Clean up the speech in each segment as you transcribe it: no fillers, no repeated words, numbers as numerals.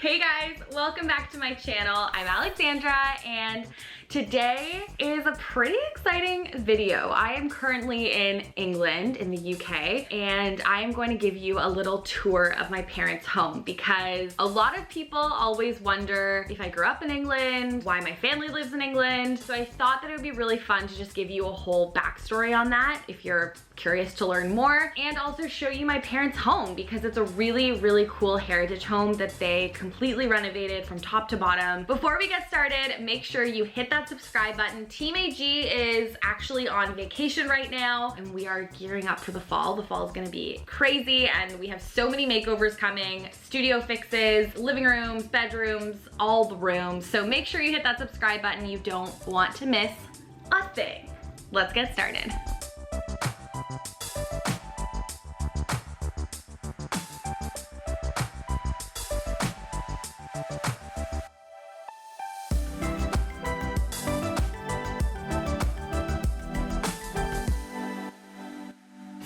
Hey guys, welcome back to my channel. I'm Alexandra and today is a pretty exciting video. I am currently in England, in the UK, and I am going to give you a little tour of my parents' home because a lot of people always wonder if I grew up in England, why my family lives in England. So I thought that it would be really fun to just give you a whole backstory on that if you're curious to learn more, and also show you my parents' home because it's a really cool heritage home that they completely renovated from top to bottom. Before we get started, make sure you hit that subscribe button. Team AG is actually on vacation right now and we are gearing up for the fall. The fall is gonna be crazy and we have so many makeovers coming, studio fixes, living rooms, bedrooms, all the rooms. So make sure you hit that subscribe button. You don't want to miss a thing. Let's get started.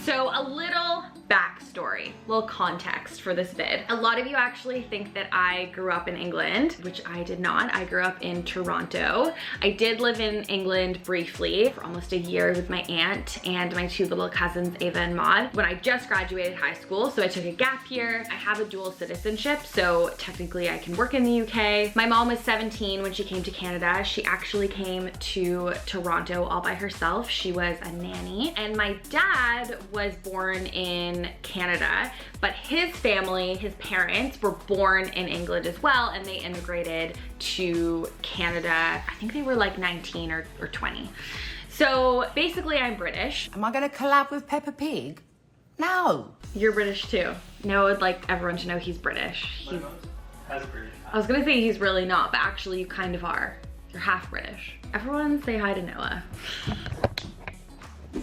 So a little backstory, little context for this vid. A lot of you actually think that I grew up in England, which I did not. I grew up in Toronto. I did live in England briefly for almost a year with my aunt and my two little cousins, Ava and Maud, when I just graduated high school. So I took a gap year. I have a dual citizenship, so technically I can work in the UK. My mom was 17 when she came to Canada. She actually came to Toronto all by herself. She was a nanny. And my dad was born in Canada, but his family, his parents were born in England as well, and they immigrated to Canada. I think they were like 19 or 20. So basically I'm British. Am I gonna collab with Peppa Pig? No. You're British too. Noah would like everyone to know he's British. He's, has a British. I was gonna say he's really not, but actually you kind of are. You're half British. Everyone say hi to Noah.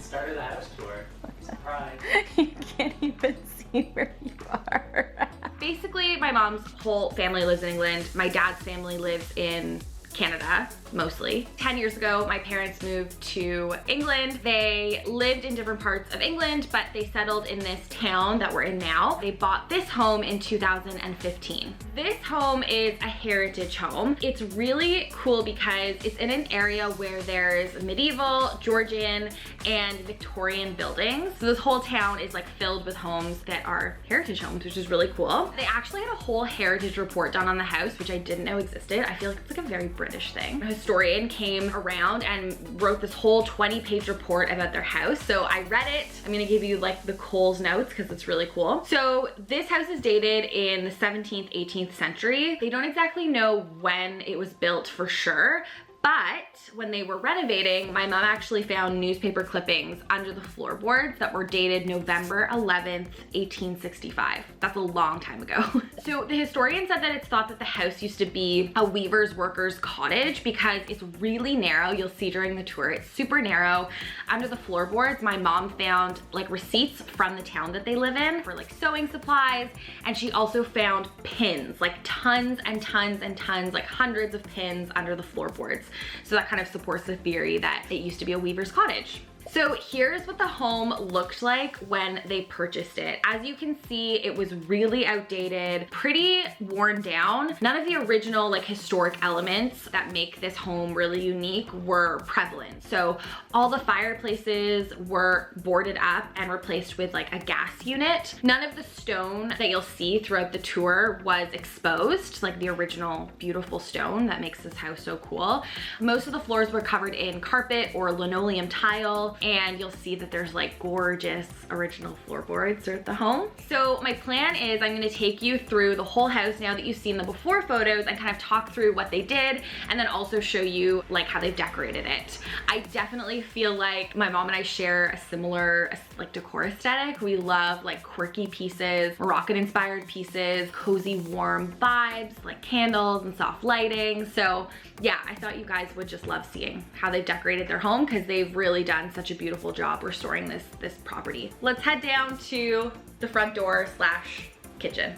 Started the house tour. Surprise. You can't even see where you are. Basically, my mom's whole family lives in England. My dad's family lives in Canada, mostly. 10 years ago, my parents moved to England. They lived in different parts of England, but they settled in this town that we're in now. They bought this home in 2015. This home is a heritage home. It's really cool because it's in an area where there's medieval, Georgian, and Victorian buildings. So this whole town is like filled with homes that are heritage homes, which is really cool. They actually had a whole heritage report done on the house, which I didn't know existed. I feel like it's like a very British thing. A historian came around and wrote this whole 20-page report about their house. So I read it. I'm gonna give you like the Coles notes because it's really cool. So this house is dated in the 17th, 18th century. They don't exactly know when it was built for sure, but when they were renovating, my mom actually found newspaper clippings under the floorboards that were dated November 11th, 1865. That's a long time ago. So the historian said that it's thought that the house used to be a weaver's worker's cottage because it's really narrow. You'll see during the tour, it's super narrow. Under the floorboards, my mom found like receipts from the town that they live in for like sewing supplies. And she also found pins, like tons and tons and tons, like hundreds of pins under the floorboards. So that kind of supports the theory that it used to be a weaver's cottage. So here's what the home looked like when they purchased it. As you can see, it was really outdated, pretty worn down. None of the original like historic elements that make this home really unique were prevalent. So all the fireplaces were boarded up and replaced with like a gas unit. None of the stone that you'll see throughout the tour was exposed, like the original beautiful stone that makes this house so cool. Most of the floors were covered in carpet or linoleum tile, and you'll see that there's like gorgeous original floorboards throughout the home. So my plan is I'm gonna take you through the whole house now that you've seen the before photos and kind of talk through what they did and then also show you like how they've decorated it. I definitely feel like my mom and I share a similar like decor aesthetic. We love like quirky pieces, Moroccan inspired pieces, cozy warm vibes, like candles and soft lighting. So yeah, I thought you guys would just love seeing how they've decorated their home because they've really done such a beautiful job restoring this property. Let's head down to the front door slash kitchen.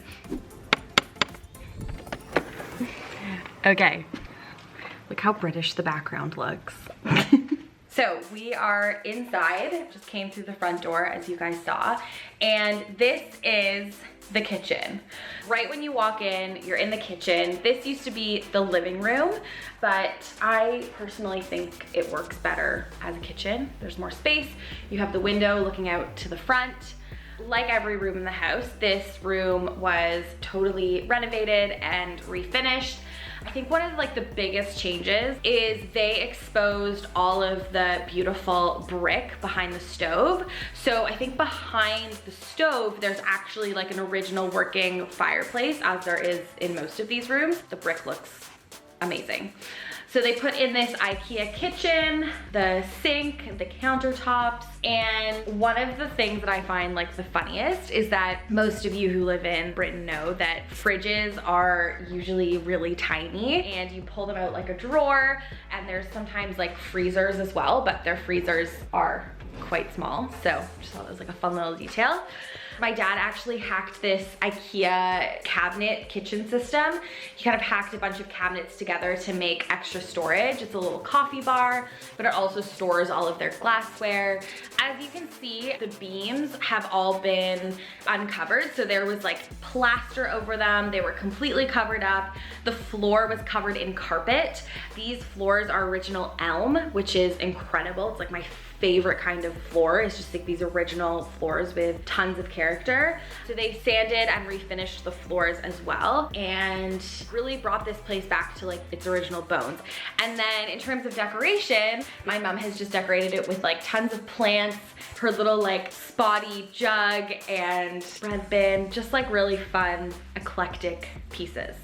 Okay, look how British the background looks. So we are inside, just came through the front door as you guys saw, and this is the kitchen. Right when you walk in, you're in the kitchen. This used to be the living room, but I personally think it works better as a kitchen. There's more space. You have the window looking out to the front. Like every room in the house, this room was totally renovated and refinished. I think one of like the biggest changes is they exposed all of the beautiful brick behind the stove. So I think behind the stove, there's actually like an original working fireplace, as there is in most of these rooms. The brick looks amazing. So they put in this IKEA kitchen, the sink, the countertops, and one of the things that I find like the funniest is that most of you who live in Britain know that fridges are usually really tiny and you pull them out like a drawer, and there's sometimes like freezers as well, but their freezers are quite small. So just thought it was like a fun little detail. My dad actually hacked this IKEA cabinet kitchen system. He kind of hacked a bunch of cabinets together to make extra storage. It's a little coffee bar, but it also stores all of their glassware. As you can see, the beams have all been uncovered. So there was like plaster over them. They were completely covered up. The floor was covered in carpet. These floors are original elm, which is incredible. It's like my favorite kind of floor. Is just like these original floors with tons of character. So they sanded and refinished the floors as well and really brought this place back to like its original bones. And then in terms of decoration, my mom has just decorated it with like tons of plants, her little like spotty jug and bread bin, just like really fun, eclectic pieces.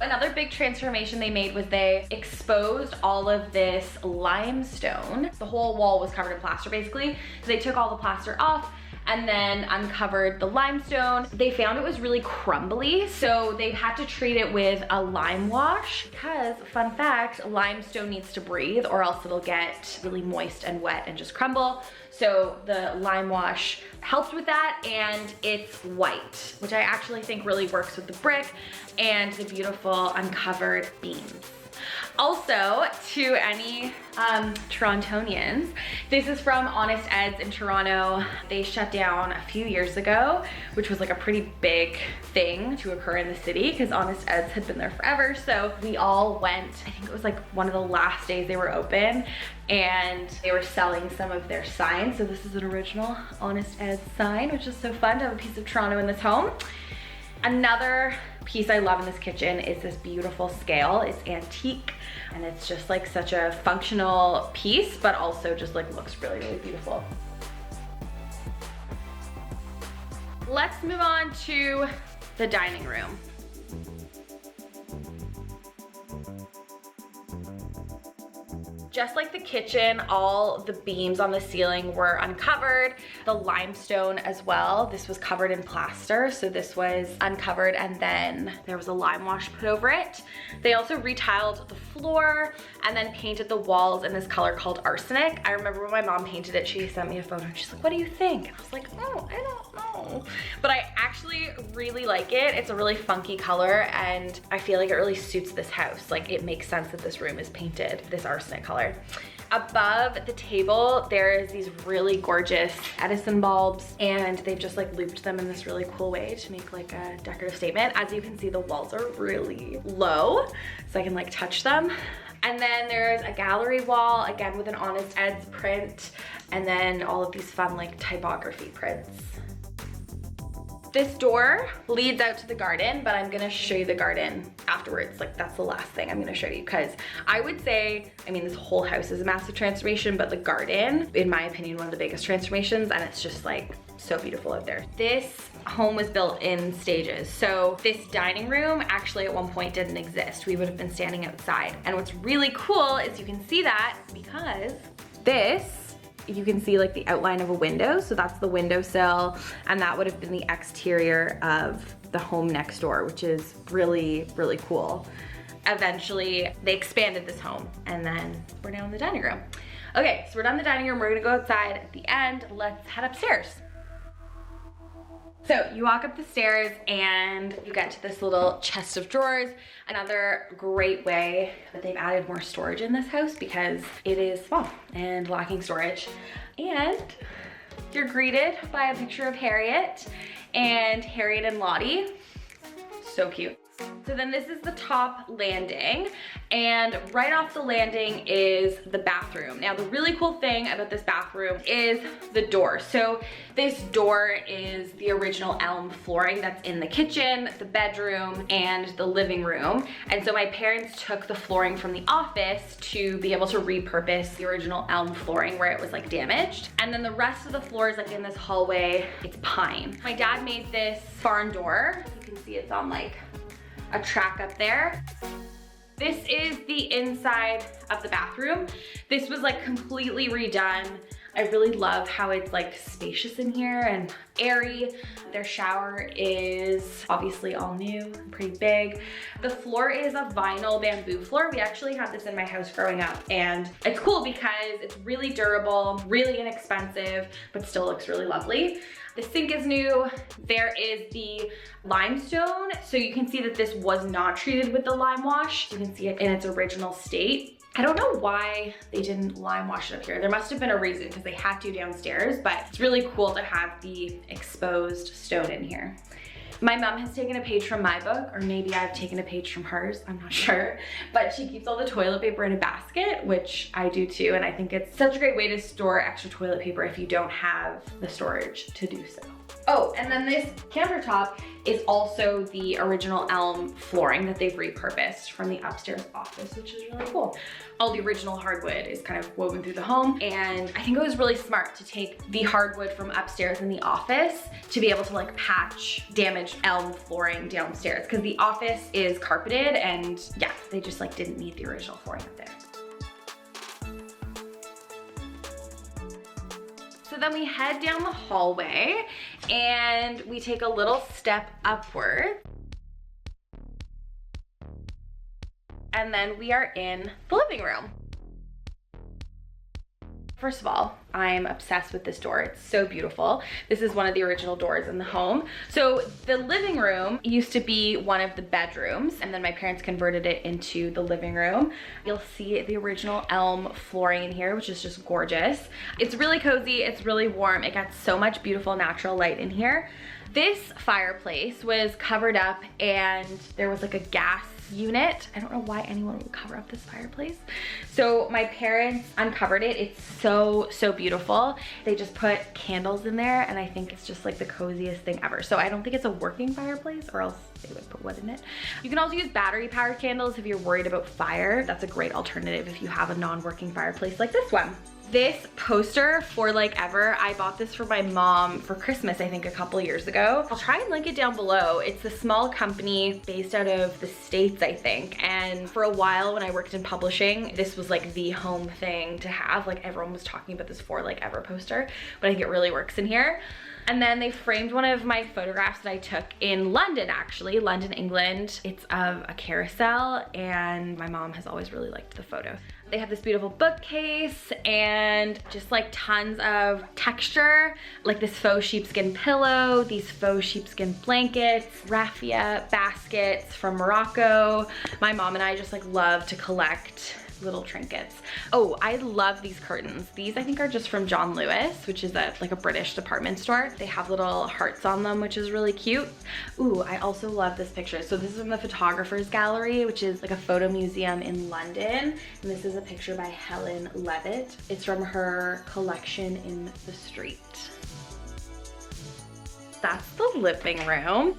Another big transformation they made was they exposed all of this limestone. The whole wall was covered in plaster basically. So they took all the plaster off and then uncovered the limestone. They found it was really crumbly, so they had to treat it with a lime wash because, fun fact, limestone needs to breathe or else it'll get really moist and wet and just crumble. So the lime wash helped with that, and it's white, which I actually think really works with the brick and the beautiful uncovered beams. Also, to any Torontonians, this is from Honest Ed's in Toronto. They shut down a few years ago, which was like a pretty big thing to occur in the city because Honest Ed's had been there forever. So we all went, I think it was like one of the last days they were open, and they were selling some of their signs. So this is an original Honest Ed's sign, which is so fun to have a piece of Toronto in this home. Another piece I love in this kitchen is this beautiful scale. It's antique and it's just like such a functional piece, but also just like looks really, really beautiful. Let's move on to the dining room. Just like the kitchen, all the beams on the ceiling were uncovered. The limestone as well. This was covered in plaster, so this was uncovered and then there was a lime wash put over it. They also retiled the floor and then painted the walls in this color called arsenic. I remember when my mom painted it, she sent me a photo and she's like, what do you think? And I was like, oh, I don't know. But I actually really like it. It's a really funky color and I feel like it really suits this house. Like it makes sense that this room is painted this arsenic color. Above the table, there's these really gorgeous Edison bulbs and they've just like looped them in this really cool way to make like a decorative statement. As you can see, the walls are really low, so I can like touch them. And then there's a gallery wall, again with an Honest Ed's print, and then all of these fun like typography prints. This door leads out to the garden, but I'm gonna show you the garden afterwards. Like that's the last thing I'm gonna show you because I would say, I mean, this whole house is a massive transformation, but the garden, in my opinion, one of the biggest transformations, and it's just like so beautiful out there. This home was built in stages. So this dining room actually at one point didn't exist. We would have been standing outside. And what's really cool is you can see that because this, you can see like the outline of a window. So that's the windowsill, and that would have been the exterior of the home next door, which is really, really cool. Eventually they expanded this home and then we're now in the dining room. Okay, so we're done in the dining room. We're gonna go outside at the end. Let's head upstairs. So you walk up the stairs and you get to this little chest of drawers. Another great way that they've added more storage in this house because it is small and lacking storage. And you're greeted by a picture of Harriet and Lottie. So cute. So then this is the top landing, and right off the landing is the bathroom. Now the really cool thing about this bathroom is the door. So this door is the original elm flooring that's in the kitchen, the bedroom, and the living room. And so my parents took the flooring from the office to be able to repurpose the original elm flooring where it was like damaged. And then the rest of the floors, like in this hallway, it's pine. My dad made this barn door. You can see it's on like a track up there. This is the inside of the bathroom. This was like completely redone. I really love how it's like spacious in here and airy. Their shower is obviously all new, pretty big. The floor is a vinyl bamboo floor. We actually had this in my house growing up, and it's cool because it's really durable, really inexpensive, but still looks really lovely. The sink is new. There is the limestone. So you can see that this was not treated with the lime wash. You can see it in its original state. I don't know why they didn't lime wash it up here. There must have been a reason because they had to downstairs, but it's really cool to have the exposed stone in here. My mom has taken a page from my book, or maybe I've taken a page from hers, I'm not sure. But she keeps all the toilet paper in a basket, which I do too. And I think it's such a great way to store extra toilet paper if you don't have the storage to do so. Oh, and then this countertop is also the original elm flooring that they've repurposed from the upstairs office, which is really cool. All the original hardwood is kind of woven through the home, and I think it was really smart to take the hardwood from upstairs in the office to be able to like patch damaged elm flooring downstairs, because the office is carpeted, and yeah, they just like didn't need the original flooring up there. So then we head down the hallway and we take a little step upward. And then we are in the living room. First of all, I'm obsessed with this door. It's so beautiful. This is one of the original doors in the home. So the living room used to be one of the bedrooms, and then my parents converted it into the living room. You'll see the original elm flooring in here, which is just gorgeous. It's really cozy, it's really warm. It got so much beautiful natural light in here. This fireplace was covered up and there was like a gas unit. I don't know why anyone would cover up this fireplace. So my parents uncovered it. It's so beautiful. They just put candles in there, and I think it's just like the coziest thing ever. So I don't think it's a working fireplace, or else they would put wood in it. You can also use battery powered candles if you're worried about fire. That's a great alternative if you have a non-working fireplace like this one. This poster, For Like Ever, I bought this for my mom for Christmas, I think a couple years ago. I'll try and link it down below. It's a small company based out of the States, I think. And for a while when I worked in publishing, this was like the home thing to have. Like everyone was talking about this For Like Ever poster, but I think it really works in here. And then they framed one of my photographs that I took in London, actually, London, England. It's of a carousel, and my mom has always really liked the photo. They have this beautiful bookcase and just like tons of texture, like this faux sheepskin pillow, these faux sheepskin blankets, raffia baskets from Morocco. My mom and I just like love to collect little trinkets. Oh, I love these curtains. These I think are just from John Lewis, which is like a British department store. They have little hearts on them, which is really cute. Ooh, I also love this picture. So this is from the Photographers Gallery, which is like a photo museum in London. And this is a picture by Helen Levitt. It's from her collection in the street. That's the living room.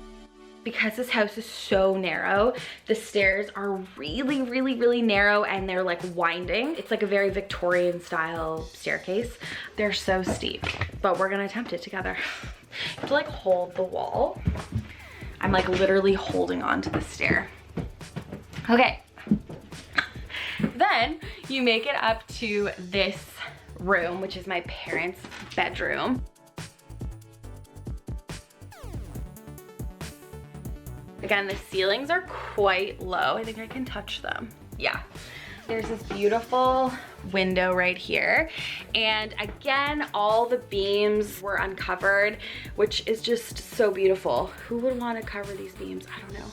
Because this house is so narrow, the stairs are really narrow, and they're like winding. It's like a very Victorian style staircase. They're so steep, but we're gonna attempt it together. You have to like hold the wall. I'm like literally holding on to the stair. Okay. Then you make it up to this room, which is my parents' bedroom. Again, the ceilings are quite low. I think I can touch them. Yeah. There's this beautiful window right here. And again, all the beams were uncovered, which is just so beautiful. Who would want to cover these beams? I don't know.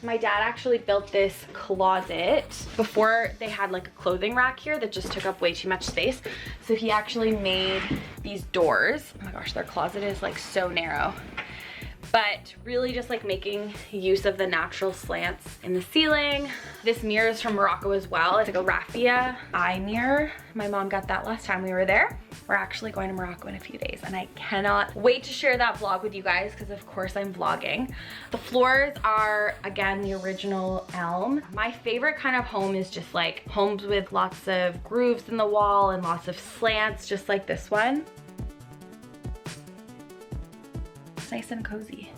My dad actually built this closet before they had like a clothing rack here that just took up way too much space. So he actually made these doors. Oh my gosh, their closet is like so narrow. But really just like making use of the natural slants in the ceiling. This mirror is from Morocco as well. It's like a raffia eye mirror. My mom got that last time we were there. We're actually going to Morocco in a few days and I cannot wait to share that vlog with you guys because of course I'm vlogging. The floors are, again, the original elm. My favorite kind of home is just like homes with lots of grooves in the wall and lots of slants, just like this one. It's nice and cozy.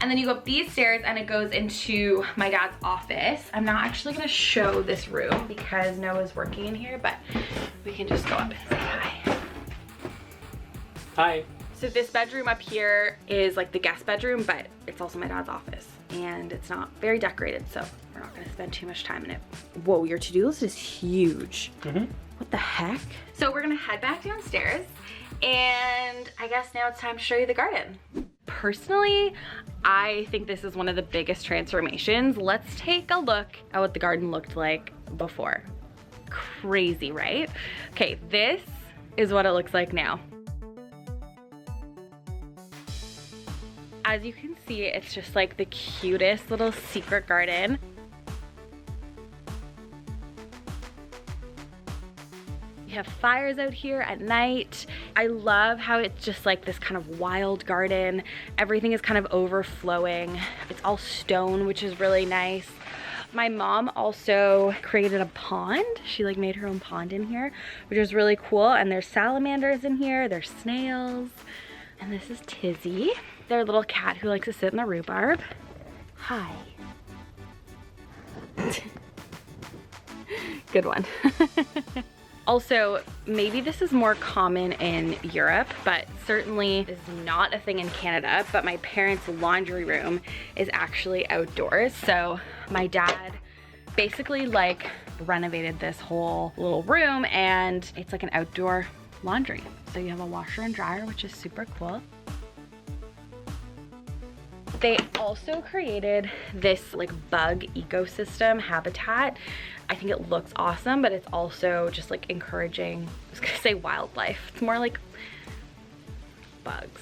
And then you go up these stairs and it goes into my dad's office. I'm not actually gonna show this room because Noah's working in here, but we can just go up and say hi. Hi. So this bedroom up here is like the guest bedroom, but it's also my dad's office and it's not very decorated, so we're not gonna spend too much time in it. Whoa, your to-do list is huge. What the heck? So we're gonna head back downstairs and I guess now it's time to show you the garden. Personally, I think this is one of the biggest transformations. Let's take a look at what the garden looked like before. Crazy, right? Okay, this is what it looks like now. As you can see, it's just like the cutest little secret garden. We have fires out here at night. I love how it's just like this kind of wild garden. Everything is kind of overflowing. It's all stone, which is really nice. My mom also created a pond. She like made her own pond in here, which is really cool. And there's salamanders in here, there's snails. And this is Tizzy, their little cat who likes to sit in the rhubarb. Hi. Good one. Also, maybe this is more common in Europe, but certainly this is not a thing in Canada, but my parents' laundry room is actually outdoors. So my dad basically like renovated this whole little room and it's like an outdoor laundry. So you have a washer and dryer, which is super cool. They also created this like bug ecosystem habitat. I think it looks awesome, but it's also just like encouraging, I was gonna say wildlife. It's more like bugs.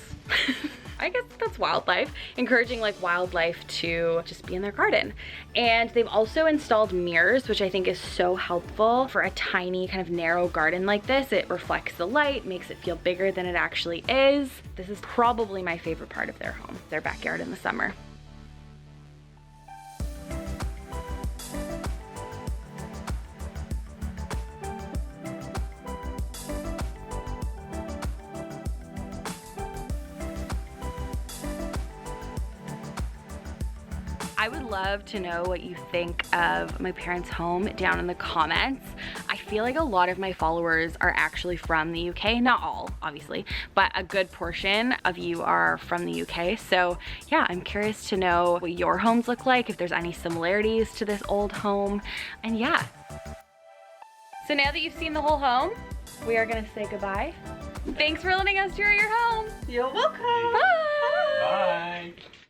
I guess that's wildlife. Encouraging like wildlife to just be in their garden. And they've also installed mirrors, which I think is so helpful for a tiny kind of narrow garden like this. It reflects the light, makes it feel bigger than it actually is. This is probably my favorite part of their home, their backyard in the summer. I would love to know what you think of my parents' home down in the comments. I feel like a lot of my followers are actually from the UK. Not all, obviously, but a good portion of you are from the UK. So yeah, I'm curious to know what your homes look like, if there's any similarities to this old home, and yeah. So now that you've seen the whole home, we are gonna say goodbye. Thanks for letting us tour your home. You're welcome. Bye. Bye.